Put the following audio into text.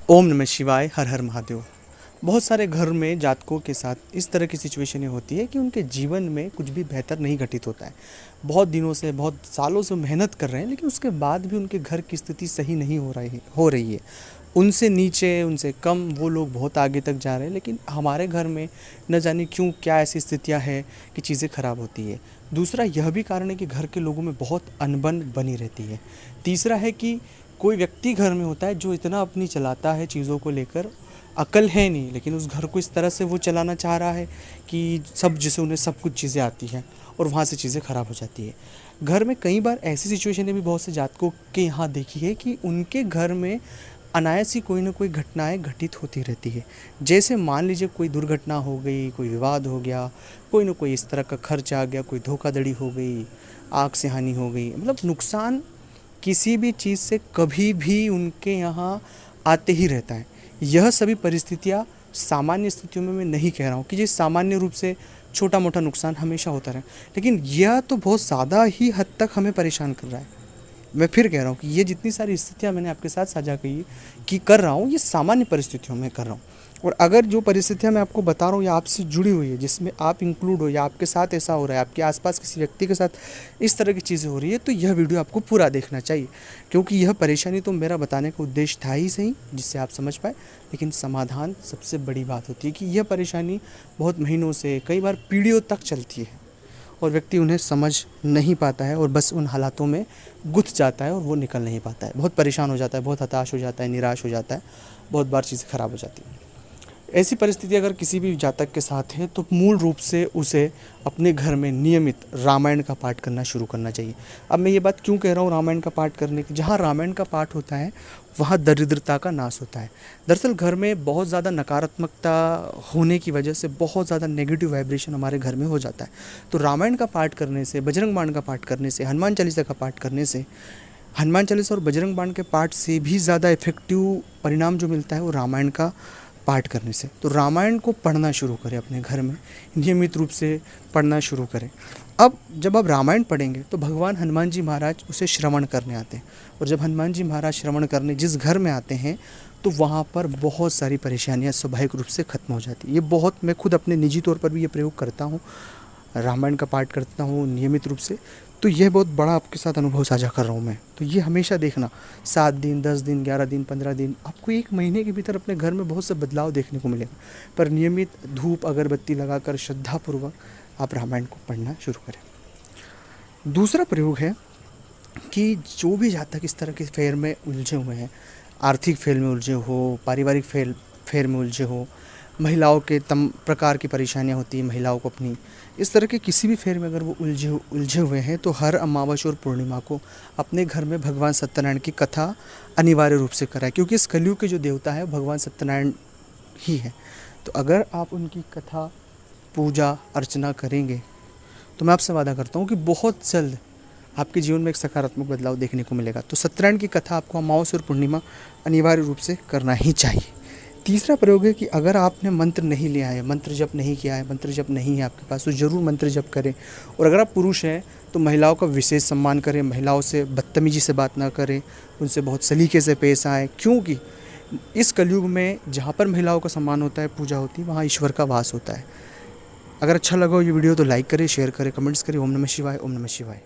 ओम नमः शिवाय, हर हर महादेव। बहुत सारे घर में जातकों के साथ इस तरह की सिचुएशनें होती है कि उनके जीवन में कुछ भी बेहतर नहीं घटित होता है। बहुत दिनों से, बहुत सालों से मेहनत कर रहे हैं, लेकिन उसके बाद भी उनके घर की स्थिति सही नहीं हो रही है। उनसे नीचे, उनसे कम वो लोग बहुत आगे तक जा रहे हैं, लेकिन हमारे घर में न जाने क्यों क्या ऐसी स्थितियाँ हैं कि चीज़ें ख़राब होती है। दूसरा यह भी कारण है कि घर के लोगों में बहुत अनबन बनी रहती है। तीसरा है कि कोई व्यक्ति घर में होता है जो इतना अपनी चलाता है चीज़ों को लेकर, अकल है नहीं, लेकिन उस घर को इस तरह से वो चलाना चाह रहा है कि सब, जैसे उन्हें सब कुछ चीज़ें आती हैं और वहाँ से चीज़ें ख़राब हो जाती है। घर में कई बार ऐसी सिचुएशनें भी बहुत से जातकों के यहाँ देखी है कि उनके घर में अनायास ही कोई ना कोई घटनाएं घटित होती रहती है। जैसे मान लीजिए कोई दुर्घटना हो गई, कोई विवाद हो गया, कोई ना कोई इस तरह का खर्च आ गया, कोई धोखाधड़ी हो गई, आग से हानि हो गई, मतलब नुकसान किसी भी चीज़ से कभी भी उनके यहाँ आते ही रहता है। यह सभी परिस्थितियाँ सामान्य स्थितियों में मैं नहीं कह रहा हूँ कि ये सामान्य रूप से छोटा मोटा नुकसान हमेशा होता रहे, लेकिन यह तो बहुत ज़्यादा ही हद तक हमें परेशान कर रहा है। मैं फिर कह रहा हूँ कि ये जितनी सारी स्थितियाँ मैंने आपके साथ साझा की कि कर रहा हूँ, ये सामान्य परिस्थितियों में कर रहा हूँ। और अगर जो परिस्थितियाँ मैं आपको बता रहा हूँ या आपसे जुड़ी हुई है, जिसमें आप इंक्लूड हो या आपके साथ ऐसा हो रहा है, आपके आसपास किसी व्यक्ति के साथ इस तरह की चीज़ें हो रही है, तो यह वीडियो आपको पूरा देखना चाहिए, क्योंकि यह परेशानी तो मेरा बताने का उद्देश्य था ही सही, जिससे आप समझ पाए, लेकिन समाधान सबसे बड़ी बात होती है कि यह परेशानी बहुत महीनों से, कई बार पीढ़ियों तक चलती है और व्यक्ति उन्हें समझ नहीं पाता है और बस उन हालातों में गुथ जाता है और वो निकल नहीं पाता है, बहुत परेशान हो जाता है, बहुत हताश हो जाता है, निराश हो जाता है, बहुत बार चीज़ें ख़राब हो जाती हैं। ऐसी परिस्थिति अगर किसी भी जातक के साथ है तो मूल रूप से उसे अपने घर में नियमित रामायण का पाठ करना शुरू करना चाहिए। अब मैं ये बात क्यों कह रहा हूँ रामायण का पाठ करने की? जहाँ रामायण का पाठ होता है वहाँ दरिद्रता का नाश होता है। दरअसल घर में बहुत ज़्यादा नकारात्मकता होने की वजह से बहुत ज़्यादा नेगेटिव वाइब्रेशन हमारे घर में हो जाता है। तो रामायण का पाठ करने से, बजरंग बाण का पाठ करने से, हनुमान चालीसा का पाठ करने से, हनुमान चालीसा और बजरंग बाण के पाठ से भी ज़्यादा इफेक्टिव परिणाम जो मिलता है वो रामायण का पाठ करने से। तो रामायण को पढ़ना शुरू करें, अपने घर में नियमित रूप से पढ़ना शुरू करें। अब जब आप रामायण पढ़ेंगे तो भगवान हनुमान जी महाराज उसे श्रवण करने आते हैं, और जब हनुमान जी महाराज श्रवण करने जिस घर में आते हैं तो वहाँ पर बहुत सारी परेशानियाँ स्वाभाविक रूप से ख़त्म हो जाती है। ये बहुत, मैं खुद अपने निजी तौर पर भी ये प्रयोग करता हूँ, रामायण का पाठ करता हूँ नियमित रूप से, तो यह बहुत बड़ा आपके साथ अनुभव साझा कर रहा हूँ मैं। तो ये हमेशा देखना, 7 दिन, 10 दिन, 11 दिन, 15 दिन, आपको 1 महीने के भीतर अपने घर में बहुत से बदलाव देखने को मिलेगा। पर नियमित धूप अगरबत्ती लगाकर श्रद्धापूर्वक आप रामायण को पढ़ना शुरू करें। दूसरा प्रयोग है कि जो भी जातक इस तरह के फेर में उलझे हुए हैं, आर्थिक फेर में उलझे हो, पारिवारिक फेर में उलझे हो, महिलाओं के तम प्रकार की परेशानियां होती हैं महिलाओं को अपनी, इस तरह के किसी भी फेर में अगर वो उलझे हुए हैं तो हर अमावस्या और पूर्णिमा को अपने घर में भगवान सत्यनारायण की कथा अनिवार्य रूप से कराएं, क्योंकि इस कलयुग के जो देवता है भगवान सत्यनारायण ही है। तो अगर आप उनकी कथा, पूजा अर्चना करेंगे तो मैं आपसे वादा करता हूँ कि बहुत जल्द आपके जीवन में एक सकारात्मक बदलाव देखने को मिलेगा। तो सत्यनारायण की कथा आपको अमावस्या और पूर्णिमा अनिवार्य रूप से करना ही चाहिए। तीसरा प्रयोग है कि अगर आपने मंत्र नहीं लिया है, मंत्र जप नहीं किया है, मंत्र जप नहीं है आपके पास, तो ज़रूर मंत्र जप करें। और अगर आप पुरुष हैं तो महिलाओं का विशेष सम्मान करें, महिलाओं से बदतमीजी से बात ना करें, उनसे बहुत सलीके से पेश आएँ, क्योंकि इस कलयुग में जहाँ पर महिलाओं का सम्मान होता है, पूजा होती है, वहाँ ईश्वर का वास होता है। अगर अच्छा लगा हो ये वीडियो तो लाइक करें, शेयर करें, कमेंट्स करें। ओम नमः शिवाय, ओम नमः शिवाय।